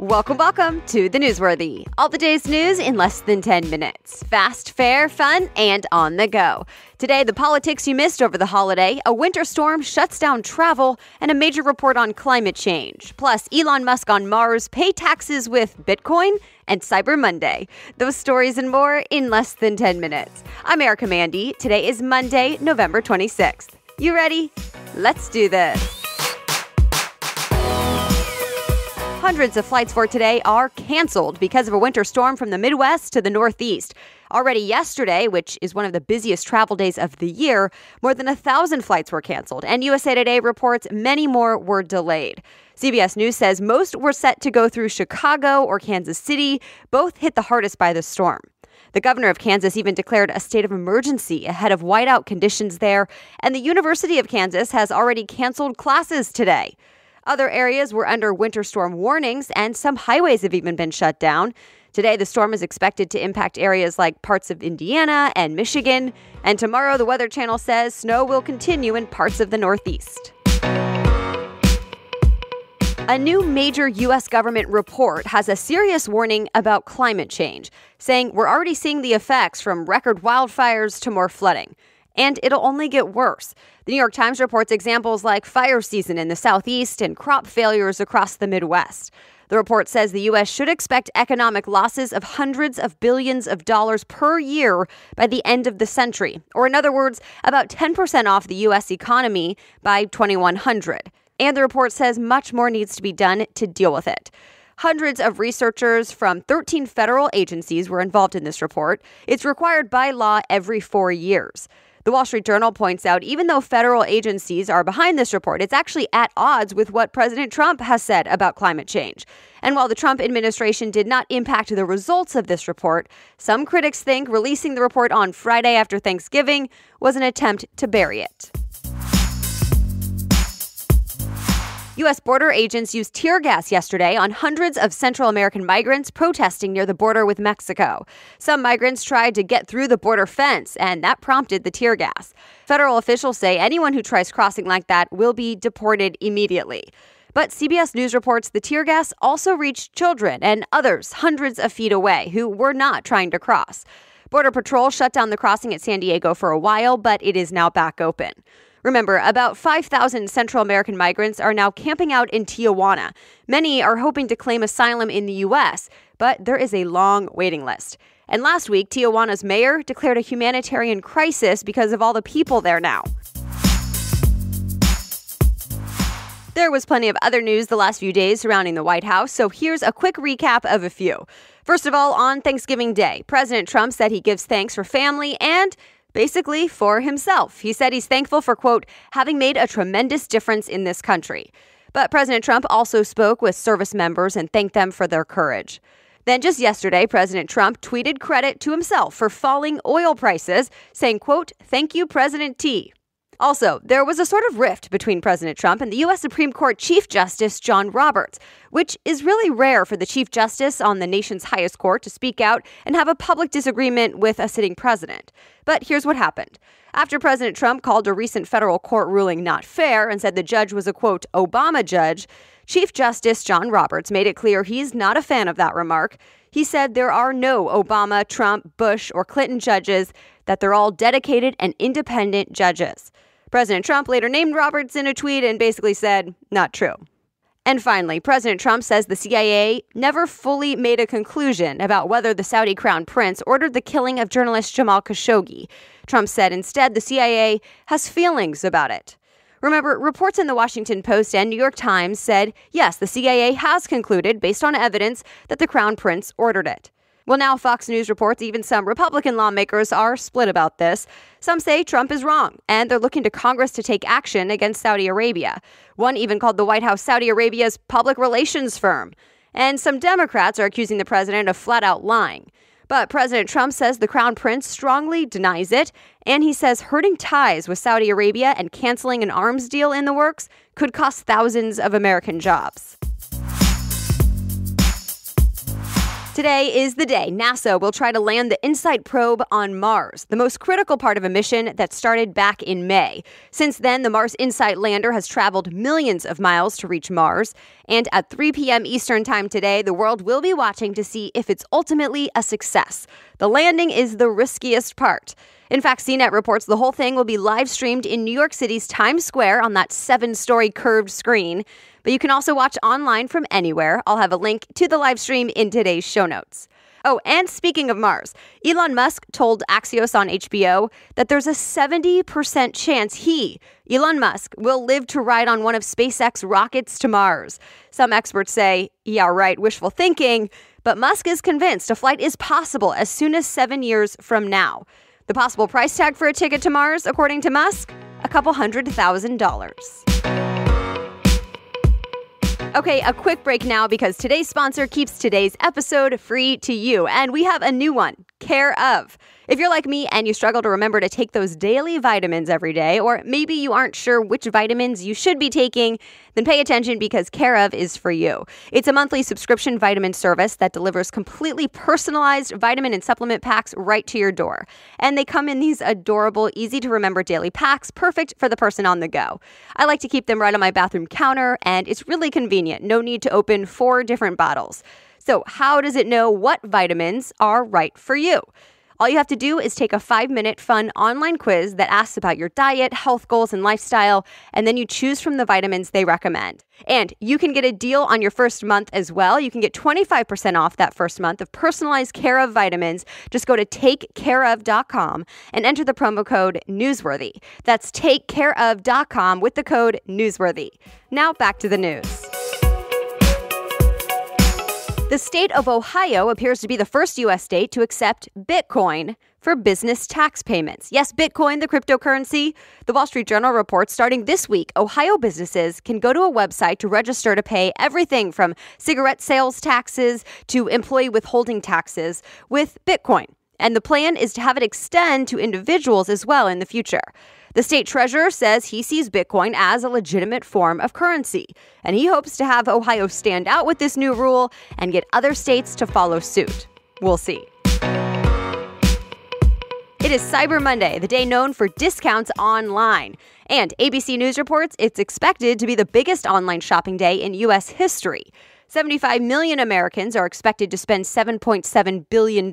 Welcome to The Newsworthy. All the day's news in less than 10 minutes. Fast, fair, fun, and on the go. Today, the politics you missed over the holiday, a winter storm shuts down travel, and a major report on climate change. Plus, Elon Musk on Mars, pay taxes with Bitcoin, and Cyber Monday. Those stories and more in less than 10 minutes. I'm Erica Mandy. Today is Monday, November 26th. You ready? Let's do this. Hundreds of flights for today are canceled because of a winter storm from the Midwest to the Northeast. Already yesterday, which is one of the busiest travel days of the year, more than 1,000 flights were canceled, and USA Today reports many more were delayed. CBS News says most were set to go through Chicago or Kansas City. Both hit the hardest by the storm. The governor of Kansas even declared a state of emergency ahead of whiteout conditions there, and the University of Kansas has already canceled classes today. Other areas were under winter storm warnings, and some highways have even been shut down. Today, the storm is expected to impact areas like parts of Indiana and Michigan. And tomorrow, the Weather Channel says snow will continue in parts of the Northeast. A new major U.S. government report has a serious warning about climate change, saying we're already seeing the effects from record wildfires to more flooding. And it'll only get worse. The New York Times reports examples like fire season in the Southeast and crop failures across the Midwest. The report says the U.S. should expect economic losses of hundreds of billions of dollars per year by the end of the century, or in other words, about 10% off the U.S. economy by 2100. And the report says much more needs to be done to deal with it. Hundreds of researchers from 13 federal agencies were involved in this report. It's required by law every 4 years. The Wall Street Journal points out even though federal agencies are behind this report, it's actually at odds with what President Trump has said about climate change. And while the Trump administration did not impact the results of this report, some critics think releasing the report on Friday after Thanksgiving was an attempt to bury it. U.S. border agents used tear gas yesterday on hundreds of Central American migrants protesting near the border with Mexico. Some migrants tried to get through the border fence, and that prompted the tear gas. Federal officials say anyone who tries crossing like that will be deported immediately. But CBS News reports the tear gas also reached children and others hundreds of feet away who were not trying to cross. Border Patrol shut down the crossing at San Diego for a while, but it is now back open. Remember, about 5,000 Central American migrants are now camping out in Tijuana. Many are hoping to claim asylum in the U.S., but there is a long waiting list. And last week, Tijuana's mayor declared a humanitarian crisis because of all the people there now. There was plenty of other news the last few days surrounding the White House, so here's a quick recap of a few. First of all, on Thanksgiving Day, President Trump said he gives thanks for family and basically for himself. He said he's thankful for, quote, having made a tremendous difference in this country. But President Trump also spoke with service members and thanked them for their courage. Then just yesterday, President Trump tweeted credit to himself for falling oil prices, saying, quote, thank you, President T. Also, there was a sort of rift between President Trump and the U.S. Supreme Court Chief Justice John Roberts, which is really rare for the Chief Justice on the nation's highest court to speak out and have a public disagreement with a sitting president. But here's what happened. After President Trump called a recent federal court ruling not fair and said the judge was a, quote, Obama judge, Chief Justice John Roberts made it clear he's not a fan of that remark. He said there are no Obama, Trump, Bush, or Clinton judges, that they're all dedicated and independent judges. President Trump later named Roberts in a tweet and basically said, not true. And finally, President Trump says the CIA never fully made a conclusion about whether the Saudi crown prince ordered the killing of journalist Jamal Khashoggi. Trump said instead the CIA has feelings about it. Remember, reports in the Washington Post and New York Times said, yes, the CIA has concluded, based on evidence, that the crown prince ordered it. Well, now Fox News reports even some Republican lawmakers are split about this. Some say Trump is wrong, and they're looking to Congress to take action against Saudi Arabia. One even called the White House Saudi Arabia's public relations firm. And some Democrats are accusing the president of flat-out lying. But President Trump says the crown prince strongly denies it, and he says hurting ties with Saudi Arabia and canceling an arms deal in the works could cost thousands of American jobs. Today is the day NASA will try to land the InSight probe on Mars, the most critical part of a mission that started back in May. Since then, the Mars InSight lander has traveled millions of miles to reach Mars. And at 3 p.m. Eastern Time today, the world will be watching to see if it's ultimately a success. The landing is the riskiest part. In fact, CNET reports the whole thing will be live streamed in New York City's Times Square on that 7-story curved screen. But you can also watch online from anywhere. I'll have a link to the live stream in today's show notes. Oh, and speaking of Mars, Elon Musk told Axios on HBO that there's a 70% chance Elon Musk, will live to ride on one of SpaceX rockets to Mars. Some experts say, yeah, right, wishful thinking, but Musk is convinced a flight is possible as soon as 7 years from now. The possible price tag for a ticket to Mars, according to Musk, $200,000. Okay, a quick break now because today's sponsor keeps today's episode free to you, and we have a new one, Care of. If you're like me and you struggle to remember to take those daily vitamins every day, or maybe you aren't sure which vitamins you should be taking, then pay attention because Care of is for you. It's a monthly subscription vitamin service that delivers completely personalized vitamin and supplement packs right to your door. And they come in these adorable, easy-to-remember daily packs, perfect for the person on the go. I like to keep them right on my bathroom counter, and it's really convenient. No need to open 4 different bottles. So how does it know what vitamins are right for you? All you have to do is take a 5-minute fun online quiz that asks about your diet, health goals, and lifestyle, and then you choose from the vitamins they recommend. And you can get a deal on your first month as well. You can get 25% off that first month of personalized Care of vitamins. Just go to takecareof.com and enter the promo code Newsworthy. That's takecareof.com with the code Newsworthy. Now back to the news. The state of Ohio appears to be the first U.S. state to accept Bitcoin for business tax payments. Yes, Bitcoin, the cryptocurrency. The Wall Street Journal reports starting this week, Ohio businesses can go to a website to register to pay everything from cigarette sales taxes to employee withholding taxes with Bitcoin. And the plan is to have it extend to individuals as well in the future. The state treasurer says he sees Bitcoin as a legitimate form of currency, and he hopes to have Ohio stand out with this new rule and get other states to follow suit. We'll see. It is Cyber Monday, the day known for discounts online. And ABC News reports it's expected to be the biggest online shopping day in U.S. history. 75 million Americans are expected to spend $7.7 billion,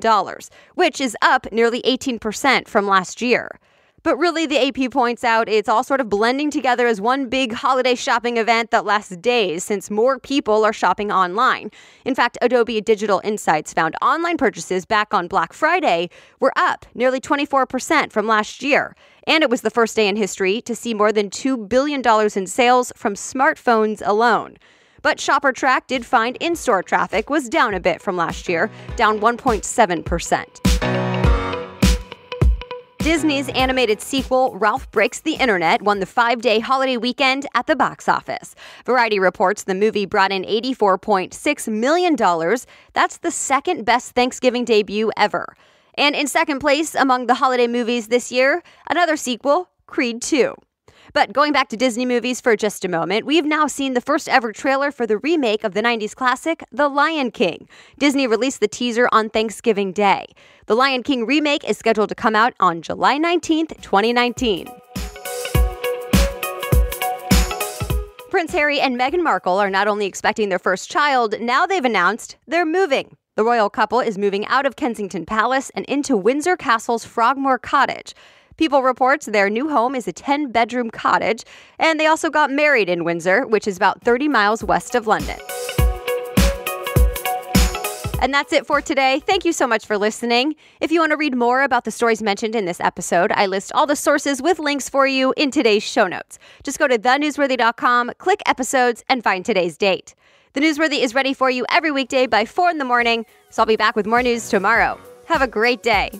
which is up nearly 18% from last year. But really, the AP points out it's all sort of blending together as one big holiday shopping event that lasts days since more people are shopping online. In fact, Adobe Digital Insights found online purchases back on Black Friday were up nearly 24% from last year. And it was the first day in history to see more than $2 billion in sales from smartphones alone. But ShopperTrack did find in-store traffic was down a bit from last year, down 1.7%. Disney's animated sequel, Ralph Breaks the Internet, won the 5-day holiday weekend at the box office. Variety reports the movie brought in $84.6 million. That's the second best Thanksgiving debut ever. And in second place among the holiday movies this year, another sequel, Creed 2. But going back to Disney movies for just a moment, we've now seen the first ever trailer for the remake of the 90s classic, The Lion King. Disney released the teaser on Thanksgiving Day. The Lion King remake is scheduled to come out on July 19th, 2019. Prince Harry and Meghan Markle are not only expecting their first child, now they've announced they're moving. The royal couple is moving out of Kensington Palace and into Windsor Castle's Frogmore Cottage. People reports their new home is a 10-bedroom cottage, and they also got married in Windsor, which is about 30 miles west of London. And that's it for today. Thank you so much for listening. If you want to read more about the stories mentioned in this episode, I list all the sources with links for you in today's show notes. Just go to thenewsworthy.com, click episodes, and find today's date. The Newsworthy is ready for you every weekday by 4 in the morning, so I'll be back with more news tomorrow. Have a great day.